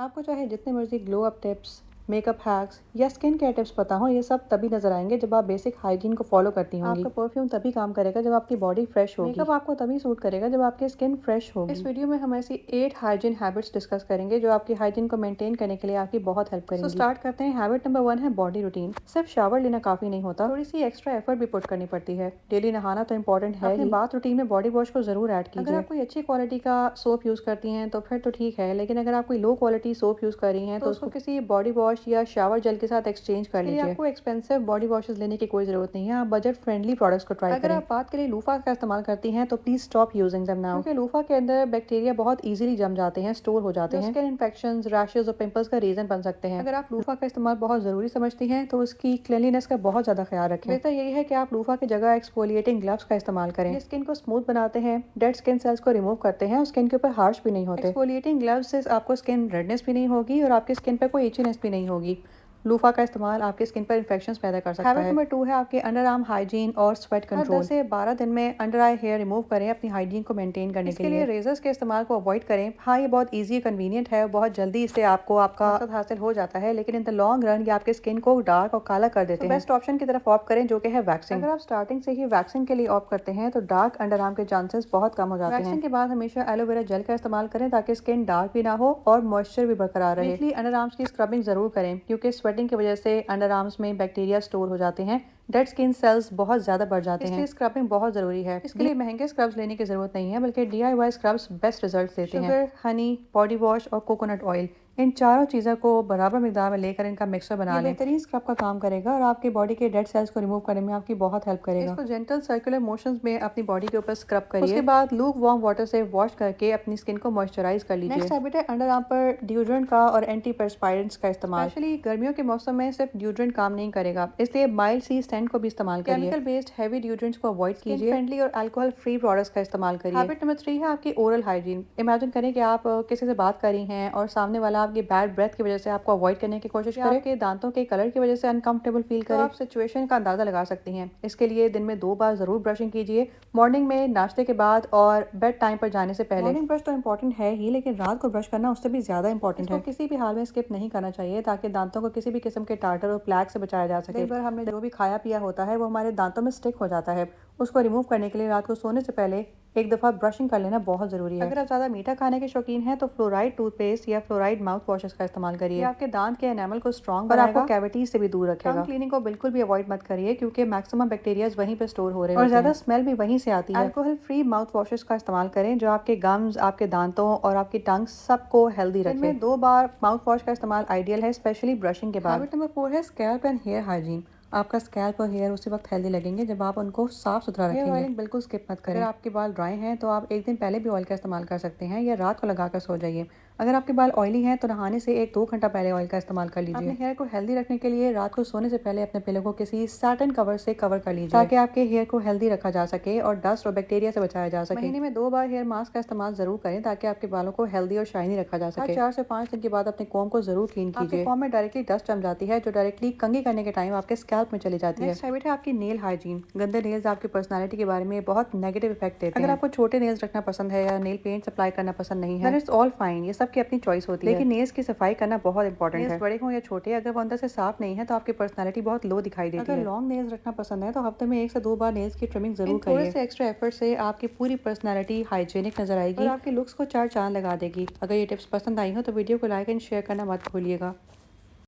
आपको चाहे जितने मर्जी glow up tips, makeup hacks या स्किन केयर टिप्स पता हो, ये सब तभी नजर आएंगे जब आप बेसिक हाइजीन को फॉलो करती होंगी। आपका परफ्यूम तभी काम करेगा जब आपकी बॉडी फ्रेश होगी। मेकअप आपको तभी सूट करेगा जब आपकी स्किन फ्रेश होगी। इस वीडियो में हम ऐसी 8 हाइजीन हैबिट्स डिस्कस करेंगे जो आपकी हाइजीन को मेंटेन करने के लिए आपकी बहुत हेल्प करेंगी। स्टार्ट करते हैं। हैबिट नंबर 1 है बॉडी रूटीन। सिर्फ शावर लेना काफी नहीं होता, थोड़ी सी एक्स्ट्रा एफर्ट भी पुट करनी पड़ती है। डेली नहाना तो इंपॉर्टेंट है ही। बाथ रूटीन में बॉडी वॉश को जरूर ऐड कीजिए। अगर आप कोई अच्छी क्वालिटी का सोप यूज करती हैं तो फिर तो ठीक है, लेकिन अगर आप कोई लो क्वालिटी सोप यूज कर रही हैं तो उसको किसी बॉडी वॉश या शावर जेल के साथ एक्सचेंज कर लीजिए। आपको एक्सपेंसिव बॉडी वॉशेस लेने की कोई जरूरत नहीं है, आप बजट फ्रेंडली प्रोडक्ट्स को ट्राई करें। अगर आप बात के लिए लूफा का इस्तेमाल करती हैं तो please stop using them now, क्योंकि लूफा के अंदर बैक्टीरिया बहुत इजीली जम जाते हैं, स्टोर हो जाते हैं, स्किन इन्फेक्शंस, रैशेस और पिंपल्स का रीजन बन सकते हैं। अगर आप लूफा का इस्तेमाल बहुत जरूरी समझती हैं तो उसकी क्लीनलीनेस का बहुत ज्यादा ख्याल रखें। बेहतर यही है कि आप लूफा की जगह एक्सफोलिएटिंग ग्लव्स का इस्तेमाल करें। ये स्किन को स्मूथ बनाते हैं, डेड स्किन सेल्स को रिमूव करते हैं और स्किन के ऊपर हार्श भी नहीं होते। एक्सफोलिएटिंग ग्लव्स से आपको स्किन रेडनेस भी नहीं होगी और आपकी स्किन पर कोई इचीनेस भी नहीं होगी। लूफा का इस्तेमाल आपकी स्किन पर इन्फेक्शंस पैदा कर सकता है। हैबिट नंबर 2 है आपके अंडर आर्म हाइजीन और स्वेट कंट्रोल। 10 से 12 दिन में अंडर आई हेयर रिमूव करें अपनी हाइजीन को मेंटेन करने के लिए। रेजर्स के इस्तेमाल को अवॉइड करें। हाँ, ये बहुत इजी कन्वीनियंट है, बहुत जल्दी इससे आपको आपका मकसद हासिल हो जाता है, लेकिन इन द लॉन्ग रन ये आपके स्किन को डार्क और काला कर देते हैं। बेस्ट ऑप्शन की तरफ ऑप्ट करें जो कि है वैक्सिंग। अगर आप स्टार्टिंग से ही वैक्सिंग के लिए ऑप्ट करते हैं तो डार्क अंडर आर्म के चांसेस बहुत कम हो जाते हैं। वैक्सिंग के बाद हमेशा एलोवेरा जेल का इस्तेमाल करें ताकि स्किन डार्क भी ना हो और मॉइस्चर भी बरकरार रहे। वीकली अंडर आर्म्स की स्क्रबिंग जरूर करें, क्योंकि स्वेटिंग की वजह से अंडर आर्म्स में बैक्टीरिया स्टोर हो जाते हैं, डेड स्किन सेल्स बहुत ज्यादा बढ़ जाते हैं, इसलिए स्क्रबिंग बहुत जरूरी है। इसके लिए महंगे स्क्रब्स लेने की जरूरत नहीं है, बल्कि DIY स्क्रब्स बेस्ट रिजल्ट देते हैं। शुगर, हनी, बॉडी वॉश और कोकोनट ऑयल, इन चारों चीज़ों को बराबर मिकदार में लेकर इनका मिक्सर बना लें। बेहतरीन स्क्रब का काम करेगा और आपकी बॉडी के डेड सेल्स को रिमूव करने में आपकी बहुत हेल्प करेगा। इसको जेंटल सर्कुलर मोशंस में अपनी बॉडी के ऊपर स्क्रब करिए। उसके बाद लूक वार्म वाटर से वॉश करके अपनी स्किन को मॉइस्चराइज कर लीजिए। नेक्स्ट हैबिट है अंडर आर्म पर डिओड्रेंट का और एंटी परस्पायरेंट्स का इस्तेमाल। स्पेशली गर्मियों के मौसम में सिर्फ डिओड्रेंट काम नहीं करेगा, इसलिए माइल्ड सी स्टैंड को भी इस्तेमाल करिए। केमिकल बेस्ड हैवी डिओड्रेंट्स को अवॉइड कीजिए। फ्रेंडली और अल्कोहल फ्री प्रोडक्ट्स का इस्तेमाल करिए। हैबिट नंबर 3 है आपकी ओरल हाइजीन। इमेजिन करें कि आप किसी से बात कर रही हैं और सामने वाला आपकी बैड ब्रेथ की वजह से आपको अवॉइड करने की कोशिश करे, आपके दांतों के कलर की वजह से अनकंफर्टेबल फील करे, तो आप सिचुएशन का अंदाजा लगा सकती हैं। इसके लिए दिन में 2 बार जरूर ब्रशिंग कीजिए, मॉर्निंग में नाश्ते के बाद और बेड टाइम पर जाने से पहले। मॉर्निंग ब्रश तो इंपॉर्टेंट है ही, लेकिन रात को ब्रश करना उससे भी ज्यादा इंपॉर्टेंट है। किसी भी हाल में स्किप नहीं करना चाहिए ताकि दांतों को किसी भी किस्म के टार्टर और प्लैक से बचाया जा सके। कई बार हमने जो भी खाया पिया होता है वो हमारे दांतों में स्टिक हो जाता है, उसको रिमूव करने के लिए रात को सोने से पहले एक दफ़ा ब्रशिंग कर लेना बहुत ज़रूरी है। अगर आप ज़्यादा मीठा खाने के शौकीन हैं तो फ्लोराइड टूथपेस्ट या फ्लोराइड माउथ वॉशेस का इस्तेमाल करिए। आपके दांत के एनामल को स्ट्रॉन्ग बनाएगा और आपको कैविटीज से भी दूर रखेगा। टंग क्लीनिंग को बिल्कुल भी अवॉइड मत करिए, क्योंकि मैक्सिमम बैक्टीरियाज वहीं पे स्टोर हो रहे हैं और ज़्यादा स्मेल भी वहीं से आती है। अल्कोहल फ्री माउथ वॉशेस का इस्तेमाल करें जो आपके गम्स, आपके दांतों और आपकी टंग सबको हेल्दी रखे। इनमें 2 बार माउथ वॉश का इस्तेमाल आइडियल है, स्पेशली ब्रशिंग के बाद। हैबिट नंबर 4 है स्कैल्प एंड हेयर हाइजीन। आपका स्कैल्प और हेयर उसी वक्त हेल्दी लगेंगे जब आप उनको साफ सुथरा रखेंगे। हेयर ऑयलिंग बिल्कुल स्किप मत करें। अगर आपके बाल ड्राई हैं तो आप एक दिन पहले भी ऑयल का इस्तेमाल कर सकते हैं या रात को लगाकर सो जाइए। अगर आपके बाल ऑयली हैं तो नहाने से 1-2 घंटा पहले ऑयल का इस्तेमाल कर लीजिए। अपने हेयर को हेल्दी रखने के लिए रात को सोने से पहले अपने पिलो को किसी सैटिन कवर से कवर कर लीजिए, ताकि आपके हेयर को हेल्दी रखा जा सके और डस्ट और बैक्टीरिया से बचाया जा सके। महीने में 2 बार हेयर मास्क का इस्तेमाल जरूर करें ताकि आपके बालों को हेल्दी और शाइनी रखा जा सके। 4 से 5 दिन के बाद अपने कॉम्ब को जरूर क्लीन कीजिए। कॉम्ब में डायरेक्टली डस्ट जम जाती है जो डायरेक्टली कंघी करने के टाइम आपके स्कैल्प में चली जाती है। हैबिट है आपकी नेल हाइजीन। गंदे नेल्स आपकी पर्सनालिटी के बारे में बहुत नेगेटिव इफेक्ट देते हैं। अगर आपको छोटे नेल्स रखना पसंद है या नेल पेंट अप्लाई करना पसंद नहीं है, देन इट्स ऑल फाइन, ये सबकी अपनी चॉइस होती है। लेकिन नेल्स की सफाई करना बहुत इंपॉर्टेंट है। नेल्स बड़े हों या छोटे, अगर वो अंदर से साफ नहीं है तो आपकी पर्सनालिटी बहुत लो दिखाई देती है। अगर लॉन्ग नेल्स रखना पसंद है तो हफ्ते में 1 से 2 बार नेल्स की ट्रिमिंग जरूर करिए। थोड़े से एक्स्ट्रा एफर्ट से आपकी पूरी पर्सनालिटी हाइजीनिक नजर आएगी और आपके लुक्स को 4 चांद लगा देगी। अगर ये टिप्स पसंद आई हो तो वीडियो को लाइक एंड शेयर करना मत भूलिएगा।